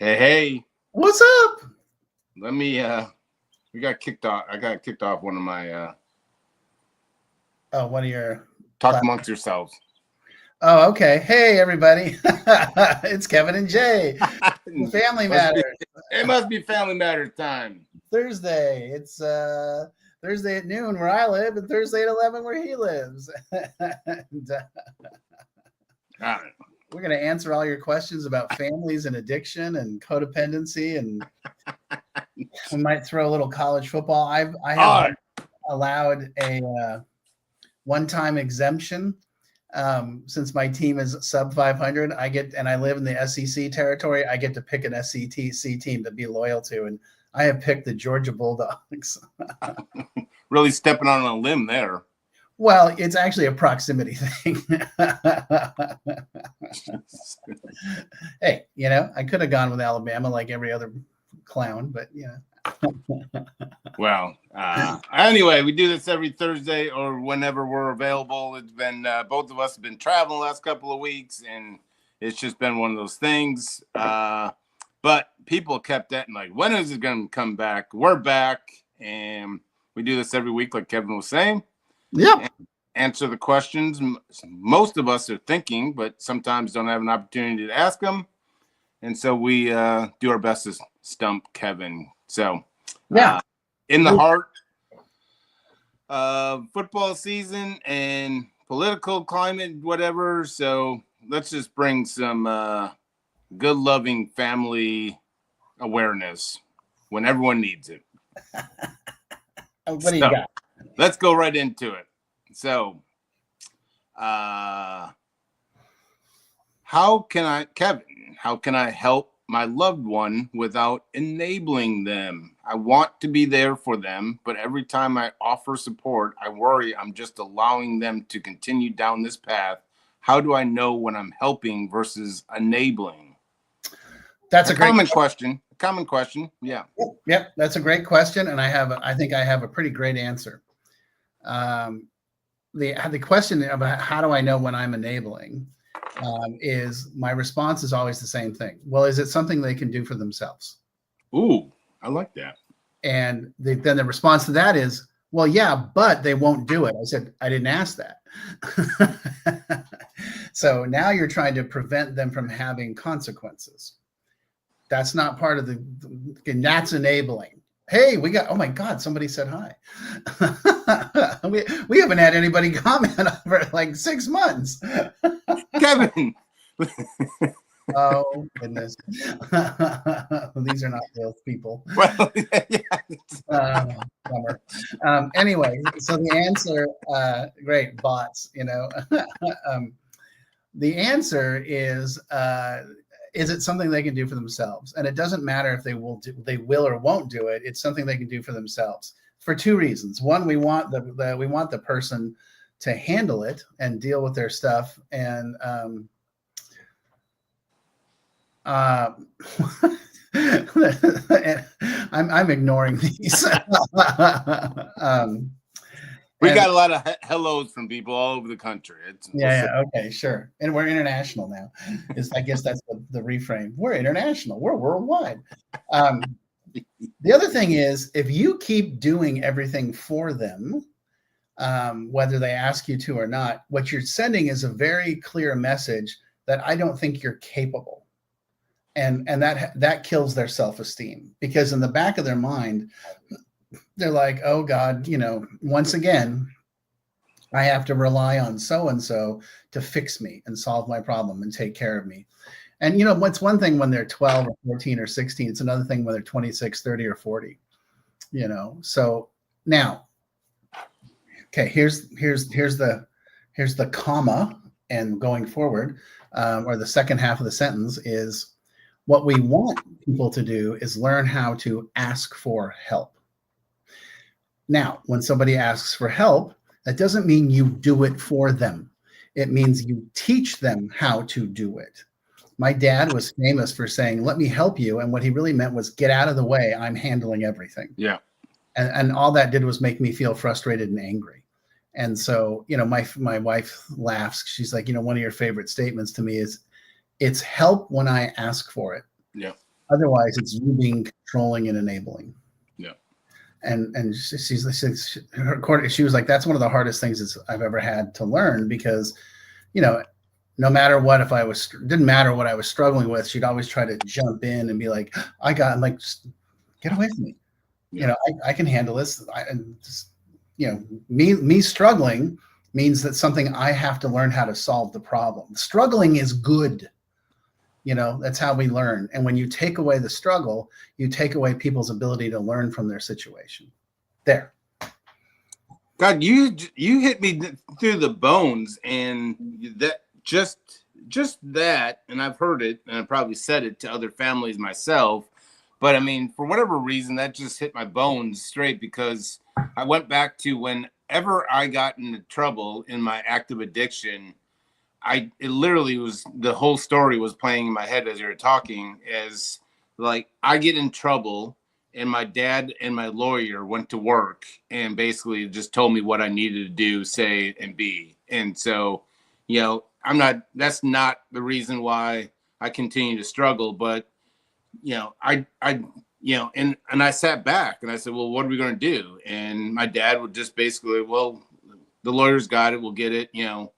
Hey, What's up? let me we got kicked off. I got kicked off one of my Oh, one of your talk amongst yourselves. Oh, okay. Hey, everybody. It's Kevin and Jay. Family Matters. It must be Family Matters time. Thursday. It's Thursday at noon where I live and Thursday at 11 where he lives. And, All right. we're going to answer all your questions about families and addiction and codependency, and we might throw a little college football. I have allowed a one-time exemption. Since my team is sub 500, I live in the SEC territory. I get to pick an SEC team to be loyal to, and I have picked the Georgia Bulldogs. Really stepping on a limb there. Well, it's actually a proximity thing. Hey, I could have gone with Alabama like every other clown, but Well, anyway, we do this every Thursday or whenever we're available. It's been both of us have been traveling the last couple of weeks, and it's just been one of those things. But people kept that like, when is it going to come back? We're back, and we do this every week, like Kevin was saying. Yeah. Answer the questions most of us are thinking, but sometimes don't have an opportunity to ask them. And so we do our best to stump Kevin. So, yeah, in the heart of football season and political climate, whatever. So let's just bring some good, loving family awareness when everyone needs it. What do you got? Let's go right into it. So, how can I help my loved one without enabling them? I want to be there for them, but every time I offer support, I worry I'm just allowing them to continue down this path. How do I know when I'm helping versus enabling? That's a common question. A common question. Yeah. Yep. That's a great question. And I think I have a pretty great answer. The question about how do I know when I'm enabling is my response is always the same thing. Well, is it something they can do for themselves? Ooh, I like that. And then the response to that is, well, yeah, but they won't do it. I said, I didn't ask that. So now you're trying to prevent them from having consequences. That's not part of and that's enabling. Hey, oh my God, somebody said hi. we haven't had anybody comment for like 6 months. Kevin. Oh, goodness. These are not real people. Well, yeah. Anyway, so the answer, great, bots, the answer is it something they can do for themselves? And it doesn't matter if they will or won't do it. It's something they can do for themselves for two reasons. One, we want the person to handle it and deal with their stuff. And I'm ignoring these. We got a lot of hellos from people all over the country. Okay, sure. And we're international now. I guess that's the reframe. We're international. We're worldwide. The other thing is, if you keep doing everything for them, whether they ask you to or not, what you're sending is a very clear message that I don't think you're capable. And that kills their self-esteem, because in the back of their mind, they're like, oh God, once again, I have to rely on so-and-so to fix me and solve my problem and take care of me. And, what's one thing when they're 12 or 14 or 16, it's another thing when they're 26, 30 or 40, So now, okay, here's the comma, and going forward, or the second half of the sentence is, what we want people to do is learn how to ask for help. Now, when somebody asks for help, that doesn't mean you do it for them. It means you teach them how to do it. My dad was famous for saying, let me help you. And what he really meant was, get out of the way. I'm handling everything. Yeah. And all that did was make me feel frustrated and angry. And so, my wife laughs. She's like, one of your favorite statements to me is, it's help when I ask for it. Yeah. Otherwise, it's you being controlling and enabling. Yeah. And she was like, that's one of the hardest things I've ever had to learn, because, you know, no matter what, if I was, didn't matter what I was struggling with, she'd always try to jump in and be like, I'm like, just get away from me. Yeah. You know, I can handle this. You know, me struggling means that something I have to learn how to solve the problem. Struggling is good. You know, that's how we learn. And when you take away the struggle, you take away people's ability to learn from their situation. There. God, you hit me through the bones, and that just that, and I've heard it, and I've probably said it to other families myself, but I mean, for whatever reason, that just hit my bones straight, because I went back to whenever I got into trouble in my active addiction. It literally was, the whole story was playing in my head as you were talking, as like I get in trouble and my dad and my lawyer went to work and basically just told me what I needed to do, say, and be. And so, you know, that's not the reason why I continue to struggle, but you know, you know, and I sat back and I said, well, what are we going to do? And my dad would just basically, well, the lawyer's got it, we'll get it, you know.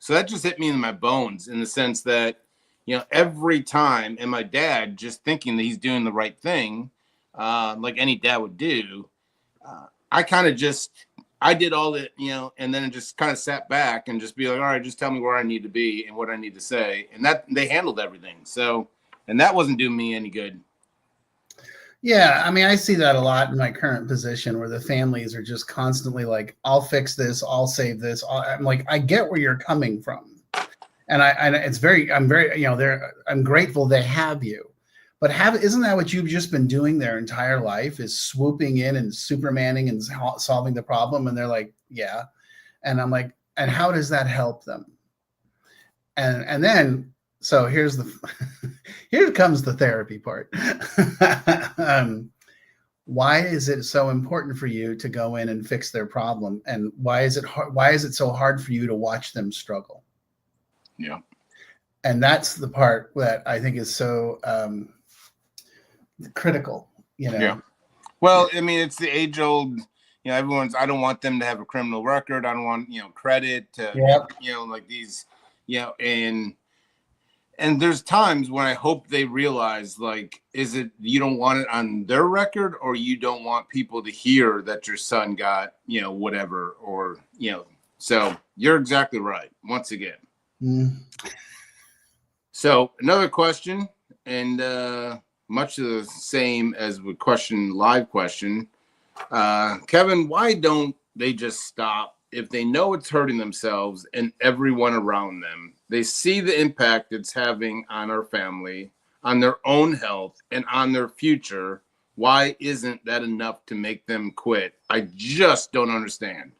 So that just hit me in my bones, in the sense that, you know, every time, and my dad just thinking that he's doing the right thing, like any dad would do, I kind of just, I did all that, you know, and then just kind of sat back and just be like, all right, just tell me where I need to be and what I need to say. And that, they handled everything. So, and that wasn't doing me any good. Yeah, I mean, I see that a lot in my current position, where the families are just constantly like, I'll fix this, I'll save this. I'm like, I get where you're coming from. And it's very, I'm very, you know, I'm grateful they have you. But isn't that what you've just been doing their entire life, is swooping in and Supermaning and solving the problem? And they're like, yeah. And I'm like, and how does that help them? And then, so here comes the therapy part. Why is it so important for you to go in and fix their problem? And why is it so hard for you to watch them struggle? Yeah. And that's the part that I think is so critical, you know? Yeah. Well, I mean, it's the age old, you know, I don't want them to have a criminal record. I don't want, you know, credit to, you know, like these, you know, and there's times when I hope they realize, like, is it, you don't want it on their record, or you don't want people to hear that your son got, you know, whatever, or, you know, so you're exactly right. Once again. So another question, and much the same as the live question. Kevin, why don't they just stop if they know it's hurting themselves and everyone around them? They see the impact it's having on our family, on their own health, and on their future. Why isn't that enough to make them quit? I just don't understand.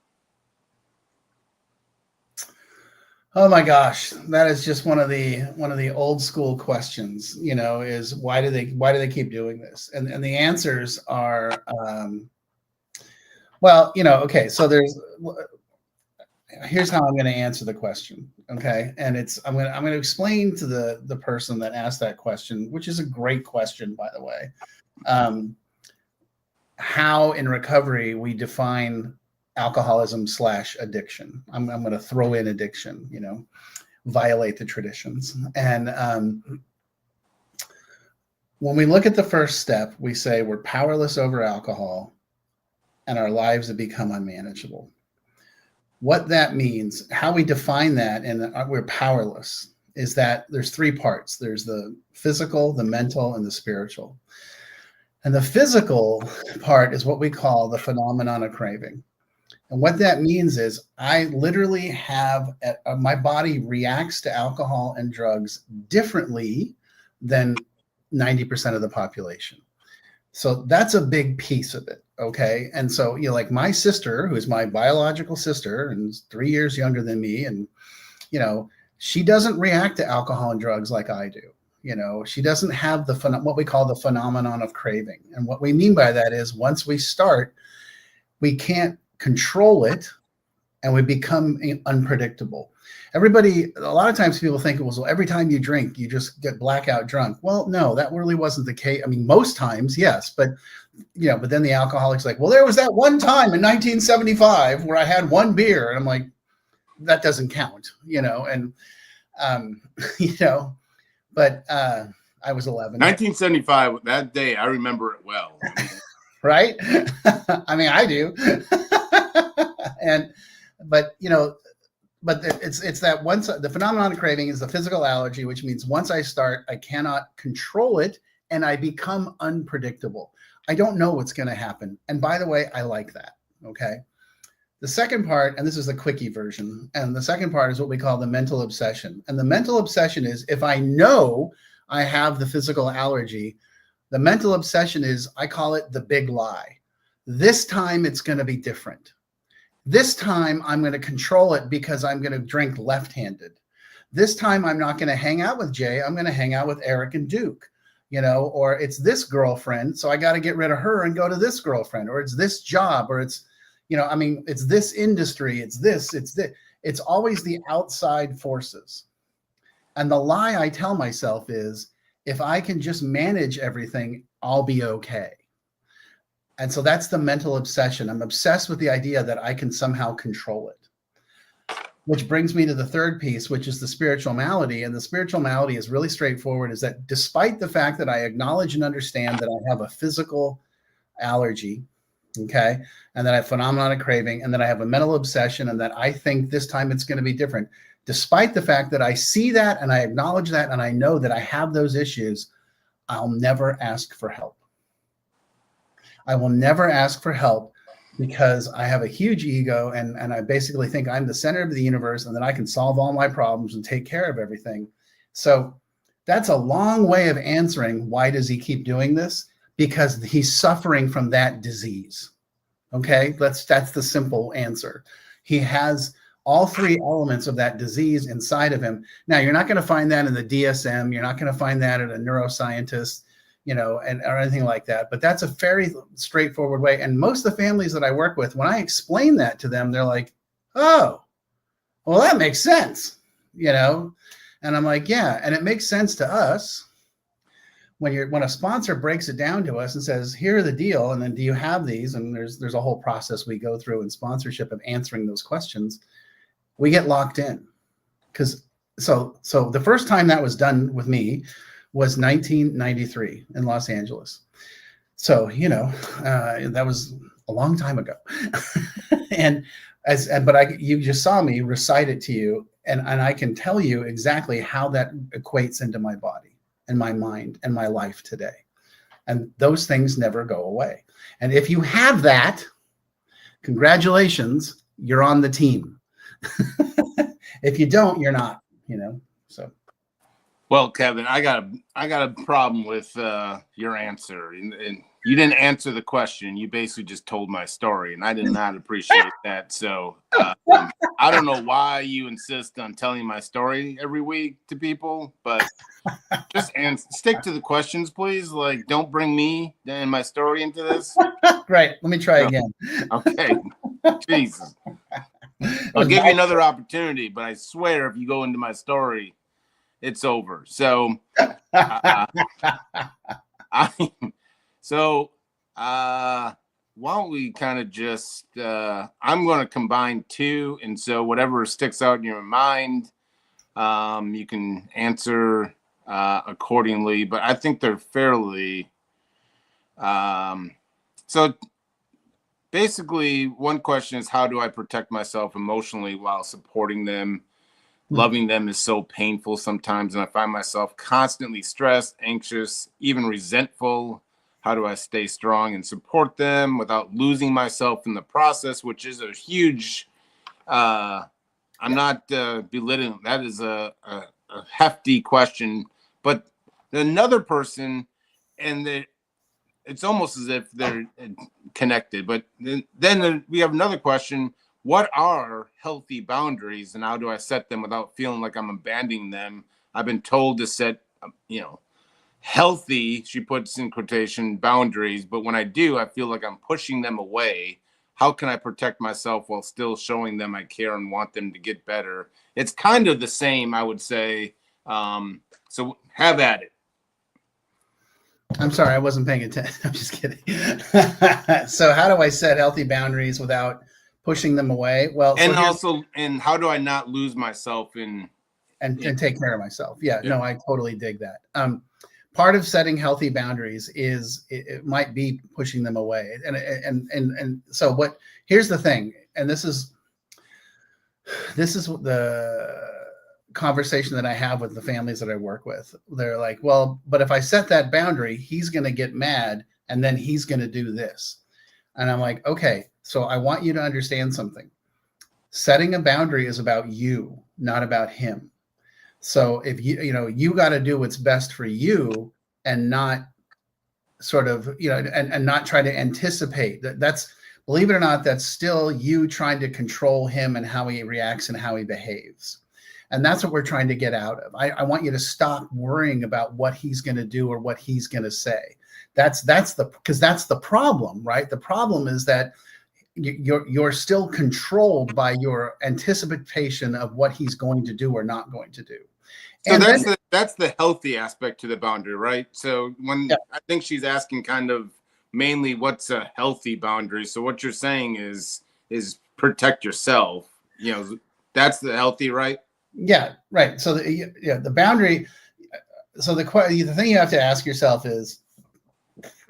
Oh my gosh, that is just one of the old school questions, you know, is why do they keep doing this? And the answers are, well, you know, okay, so here's how I'm going to answer the question. Okay. And I'm going to explain to the person that asked that question, which is a great question, by the way, how in recovery we define alcoholism / addiction. I'm going to throw in addiction, you know, violate the traditions. And when we look at the first step, we say we're powerless over alcohol and our lives have become unmanageable. What that means, how we define that, and we're powerless, is that there's three parts. There's the physical, the mental, and the spiritual. And the physical part is what we call the phenomenon of craving. And what that means is I literally have, my body reacts to alcohol and drugs differently than 90% of the population. So that's a big piece of it. Okay. And so, you know, like my sister, who's my biological sister and is 3 years younger than me, and, you know, she doesn't react to alcohol and drugs like I do. You know, she doesn't have what we call the phenomenon of craving. And what we mean by that is once we start, we can't control it and we become unpredictable. Everybody, a lot of times people think it was, well, every time you drink, you just get blackout drunk. Well, no, that really wasn't the case. I mean, most times, yes, but but then the alcoholic's like, well, there was that one time in 1975 where I had one beer, and I'm like, that doesn't count, and you know, but I was 11. 1975, that day, I remember it well. Right? I mean, I do. But it's that once the phenomenon of craving is the physical allergy, which means once I start, I cannot control it and I become unpredictable. I don't know what's going to happen. And by the way, I like that. Okay. The second part, and this is the quickie version, and the second part is what we call the mental obsession. And the mental obsession is if I know I have the physical allergy, the mental obsession is, I call it the big lie. This time it's going to be different. This time I'm going to control it because I'm going to drink left-handed. This time I'm not going to hang out with Jay. I'm going to hang out with Eric and Duke, or it's this girlfriend, so I got to get rid of her and go to this girlfriend, or it's this job, or it's, it's this industry, it's this. It's always the outside forces. And the lie I tell myself is, if I can just manage everything, I'll be okay. And so that's the mental obsession. I'm obsessed with the idea that I can somehow control it. Which brings me to the third piece, which is the spiritual malady. And the spiritual malady is really straightforward, is that despite the fact that I acknowledge and understand that I have a physical allergy, okay, and that I have phenomenon of craving, and that I have a mental obsession, and that I think this time it's going to be different, despite the fact that I see that and I acknowledge that and I know that I have those issues, I'll never ask for help. I will never ask for help because I have a huge ego and I basically think I'm the center of the universe and that I can solve all my problems and take care of everything. So that's a long way of answering why does he keep doing this? Because he's suffering from that disease. Okay, that's the simple answer. He has all three elements of that disease inside of him. Now, you're not going to find that in the DSM. You're not going to find that in a neuroscientist, or anything like that. But that's a very straightforward way. And most of the families that I work with, when I explain that to them, they're like, oh, well, that makes sense, And I'm like, yeah. And it makes sense to us when a sponsor breaks it down to us and says, here are the deal. And then, do you have these? And there's a whole process we go through in sponsorship of answering those questions. We get locked in so the first time that was done with me was 1993 in Los Angeles. So, that was a long time ago. But you just saw me recite it to you. And I can tell you exactly how that equates into my body and my mind and my life today. And those things never go away. And if you have that, congratulations, you're on the team. If you don't, you're not, so. Well, Kevin, I got a problem with your answer, and you didn't answer the question. You basically just told my story, and I did not appreciate that. So I don't know why you insist on telling my story every week to people, but just stick to the questions, please. Like, don't bring me and my story into this. Right. Let me try again. Okay. Jesus. I'll give you another opportunity, but I swear if you go into my story, it's over. So, why don't we kind of just, I'm going to combine two. And so whatever sticks out in your mind, you can answer accordingly, but I think they're fairly, so basically one question is, how do I protect myself emotionally while supporting them? Loving them is so painful sometimes, and I find myself constantly stressed, anxious, even resentful. How do I stay strong and support them without losing myself in the process, which is a huge, I'm not belittling. That is a hefty question. But another person, and it's almost as if they're connected. But then we have another question. What are healthy boundaries, and how do I set them without feeling like I'm abandoning them? I've been told to set, healthy, she puts in quotation, boundaries. But when I do, I feel like I'm pushing them away. how can I protect myself while still showing them I care and want them to get better? It's kind of the same, I would say. So have at it. I'm sorry, I wasn't paying attention. I'm just kidding. So how do I set healthy boundaries without pushing them away? Well, And so also, and how do I not lose myself in and take care of myself. Yeah, no, I totally dig that. Part of setting healthy boundaries is it might be pushing them away. And so what, here's the thing, and this is the conversation that I have with the families that I work with. They're like, well, but if I set that boundary, he's going to get mad and then he's going to do this. And I'm like, okay, so I want you to understand something. Setting a boundary is about you, not about him. So if you got to do what's best for you and not sort of, and not try to anticipate that's, believe it or not, that's still you trying to control him and how he reacts and how he behaves. And that's what we're trying to get out of. I want you to stop worrying about what he's going to do or what he's going to say. Because that's the problem, right? The problem is that you're still controlled by your anticipation of what he's going to do or not going to do. So and that's the healthy aspect to the boundary, right? So I think she's asking kind of mainly what's a healthy boundary. So what you're saying is protect yourself. That's the healthy, right? Yeah, right. So the boundary. So the thing you have to ask yourself is,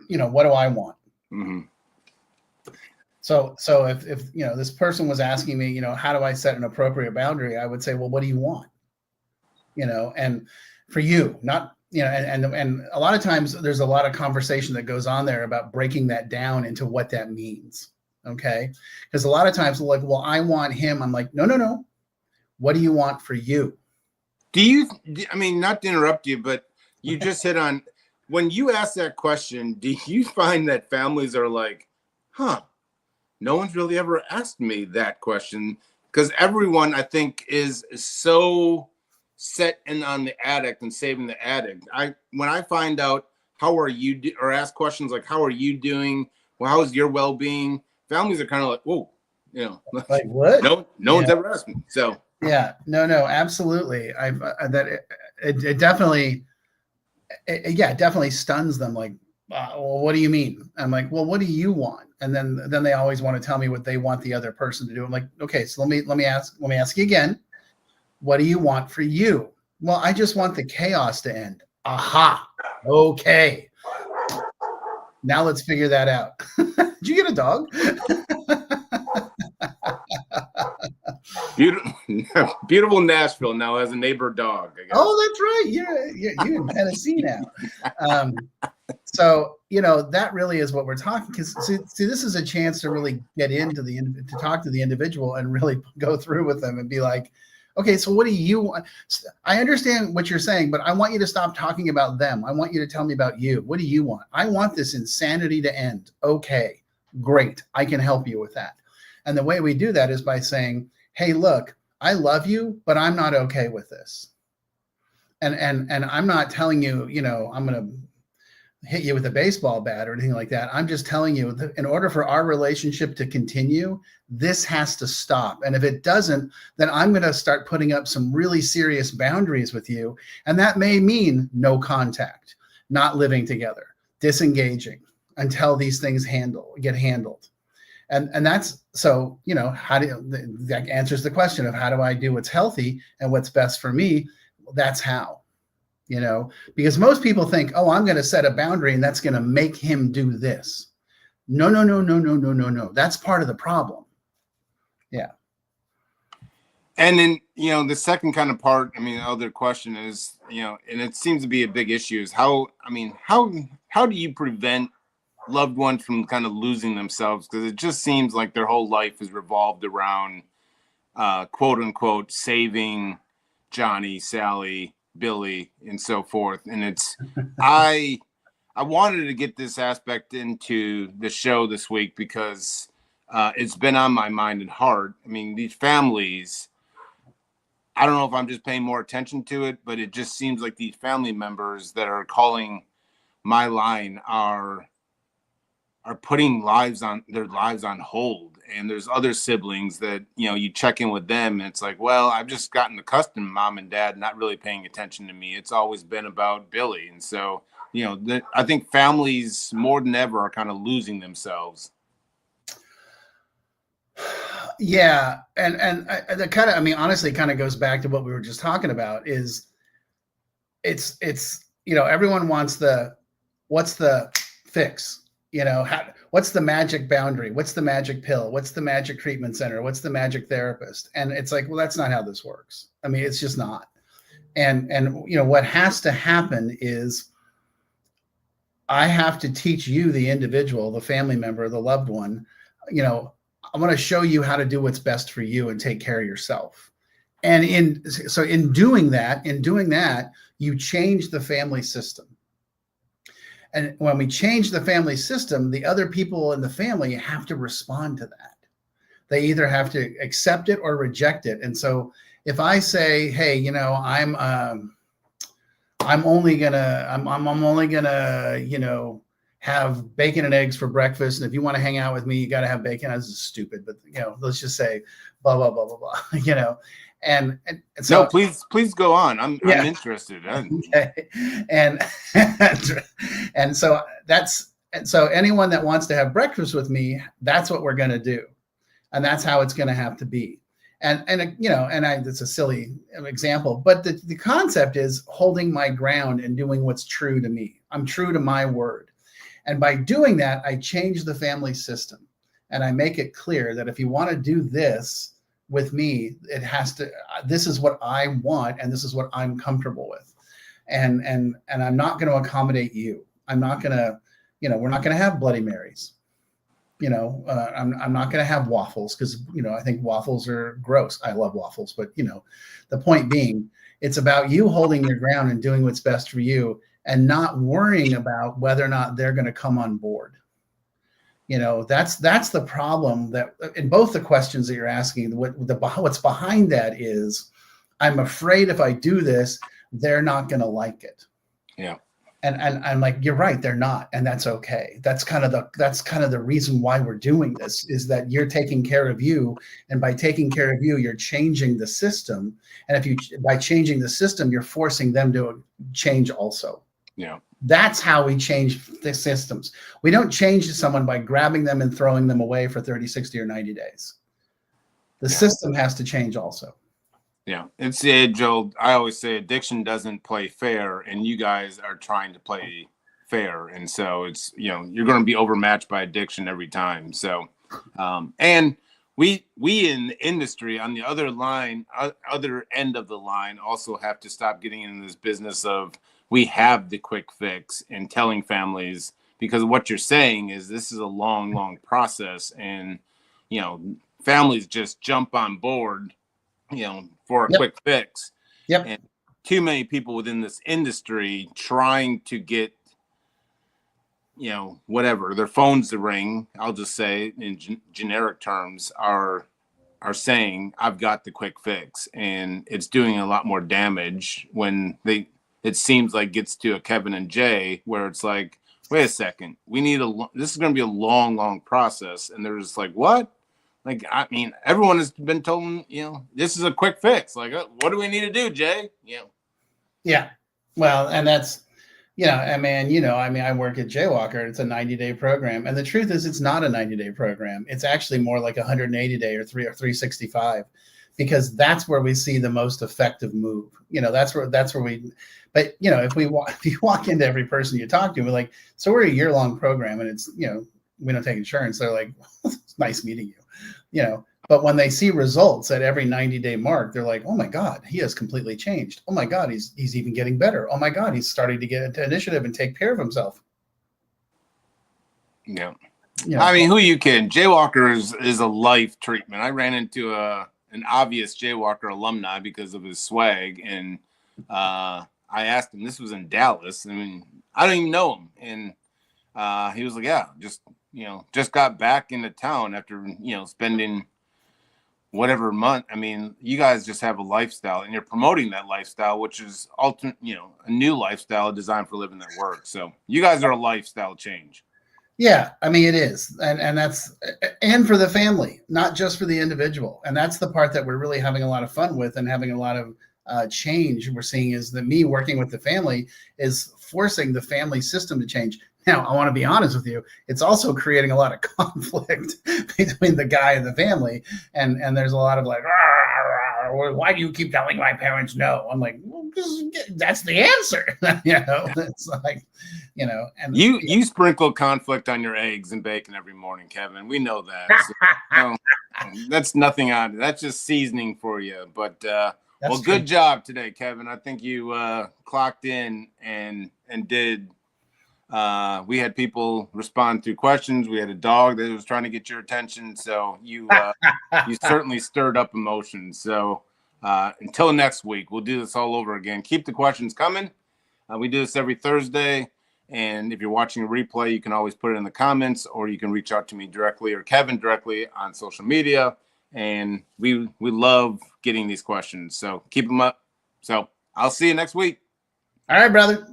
what do I want? Mm-hmm. So if this person was asking me, how do I set an appropriate boundary? I would say, well, what do you want? And for you, not, and a lot of times there's a lot of conversation that goes on there about breaking that down into what that means. Okay. Because a lot of times like, well, I want him. I'm like, no. What do you want for you? I mean, not to interrupt you, but you just hit on, when you ask that question, do you find that families are like, no one's really ever asked me that question? Because everyone, I think, is so set in on the addict and saving the addict. When I find out how are you or ask questions like how are you doing, well, how is your well-being, families are kind of like, whoa, like what? No one's ever asked me. So yeah, no, absolutely. It definitely, it definitely stuns them. Like, well, what do you mean? I'm like, well, what do you want? And then they always want to tell me what they want the other person to do. I'm like, okay, so let me ask you again. What do you want for you? Well, I just want the chaos to end. Aha. Okay. Now let's figure that out. Did you get a dog? Beautiful Nashville now has a neighbor dog, I guess. Oh, that's right. You're in Tennessee now. So, that really is what we're talking, because see, this is a chance to really get into to talk to the individual and really go through with them and be like, okay, so what do you want? I understand what you're saying, but I want you to stop talking about them. I want you to tell me about you. What do you want? I want this insanity to end. Okay, great. I can help you with that. And the way we do that is by saying, hey, look, I love you, but I'm not okay with this. And I'm not telling you, I'm going to hit you with a baseball bat or anything like that. I'm just telling you that in order for our relationship to continue, this has to stop. And if it doesn't, then I'm going to start putting up some really serious boundaries with you. And that may mean no contact, not living together, disengaging until these things get handled. And that's, so, that answers the question of how do I do what's healthy and what's best for me? That's how. Because most people think, oh, I'm going to set a boundary and that's going to make him do this. No. That's part of the problem. Yeah. And then, the second kind of part, other question is, and it seems to be a big issue is how do you prevent loved ones from kind of losing themselves? Because it just seems like their whole life is revolved around, quote unquote, saving Johnny, Sally, Billy, and so forth. And it's I wanted to get this aspect into the show this week because it's been on my mind and heart. These families, I don't know if I'm just paying more attention to it, but it just seems like these family members that are calling my line are are putting their lives on hold. And there's other siblings that, you check in with them and it's like, well, I've just gotten accustomed to mom and dad not really paying attention to me. It's always been about Billy. And so, I think families more than ever are kind of losing themselves. Yeah. And that kind of, I mean, honestly, kind of goes back to what we were just talking about is it's, everyone wants what's the fix? What's the magic boundary? What's the magic pill? What's the magic treatment center? What's the magic therapist? And it's like, well, that's not how this works. I mean, it's just not. And what has to happen is I have to teach you, the individual, the family member, the loved one, I'm going to show you how to do what's best for you and take care of yourself. And in doing that, you change the family system. And when we change the family system, the other people in the family have to respond to that. They either have to accept it or reject it. And so if I say, hey, I'm only gonna, have bacon and eggs for breakfast. And if you want to hang out with me, you got to have bacon. This is stupid, but let's just say blah, blah, blah, blah, blah, And so, no, please go on. I'm interested. Okay. And so anyone that wants to have breakfast with me, that's what we're going to do. And that's how it's going to have to be. It's a silly example, but the concept is holding my ground and doing what's true to me. I'm true to my word. And by doing that, I change the family system and I make it clear that if you want to do this with me, it has to, this is what I want. And this is what I'm comfortable with. And I'm not going to accommodate you. I'm not going to, we're not going to have Bloody Marys. I'm not going to have waffles because, I think waffles are gross. I love waffles, but the point being, it's about you holding your ground and doing what's best for you and not worrying about whether or not they're going to come on board. That's the problem that in both the questions that you're asking, what's behind that is I'm afraid if I do this, they're not going to like it. Yeah. And I'm like, you're right, they're not. And that's okay. That's kind of the reason why we're doing this is that you're taking care of you. And by taking care of you, you're changing the system. And by changing the system, you're forcing them to change also. Yeah. That's how we change the systems. We don't change someone by grabbing them and throwing them away for 30, 60, or 90 days. The system has to change also. Yeah. It's the age old, I always say addiction doesn't play fair, and you guys are trying to play fair. And so it's, you're going to be overmatched by addiction every time. So, and we in the industry on the other end of the line also have to stop getting in this business of we have the quick fix and telling families, because what you're saying is this is a long, long process. And, families just jump on board, for a quick fix. Yep. And too many people within this industry trying to get, whatever, their phones to ring, I'll just say in generic terms, are saying, I've got the quick fix. And it's doing a lot more damage when it seems like gets to a Kevin and Jay where it's like, wait a second, this is going to be a long, long process. And they're just like, what? Like, I mean, everyone has been told, this is a quick fix. Like, what do we need to do, Jay? Yeah. Well, and that's, I work at Jaywalker. It's a 90-day program. And the truth is it's not a 90-day program. It's actually more like 180-day or 365, because that's where we see the most effective move. That's where we, but if you walk into every person you talk to, we're like, so we're a year-long program and it's, we don't take insurance. They're like, it's nice meeting you, but when they see results at every 90-day mark, they're like, oh my God, he has completely changed. Oh my God, he's even getting better. Oh my God, he's starting to get into initiative and take care of himself. Yeah. I mean, who are you kidding? Jaywalker is a life treatment. I ran into an obvious Jaywalker alumni because of his swag. And I asked him, this was in Dallas. I mean, I don't even know him. And he was like, yeah, just got back into town after, spending whatever month. I mean, you guys just have a lifestyle and you're promoting that lifestyle, which is a new lifestyle designed for living that work. So you guys are a lifestyle change. Yeah, I mean it is, and that's and for the family, not just for the individual, and that's the part that we're really having a lot of fun with and having a lot of change we're seeing is that me working with the family is forcing the family system to change. Now, I want to be honest with you, it's also creating a lot of conflict between the guy and the family, and there's a lot of like, why do you keep telling my parents no? I'm like, well, that's the answer. It's like, and you sprinkle conflict on your eggs and bacon every morning, Kevin. We know that. So, that's nothing on it. That's just seasoning for you. But well, good job today, Kevin. I think you clocked in and did. We had people respond through questions. We had a dog that was trying to get your attention. So you you certainly stirred up emotions. So until next week, we'll do this all over again. Keep the questions coming. We do this every Thursday. And if you're watching a replay, you can always put it in the comments, or you can reach out to me directly or Kevin directly on social media. And we love getting these questions. So keep them up. So I'll see you next week. All right, brother.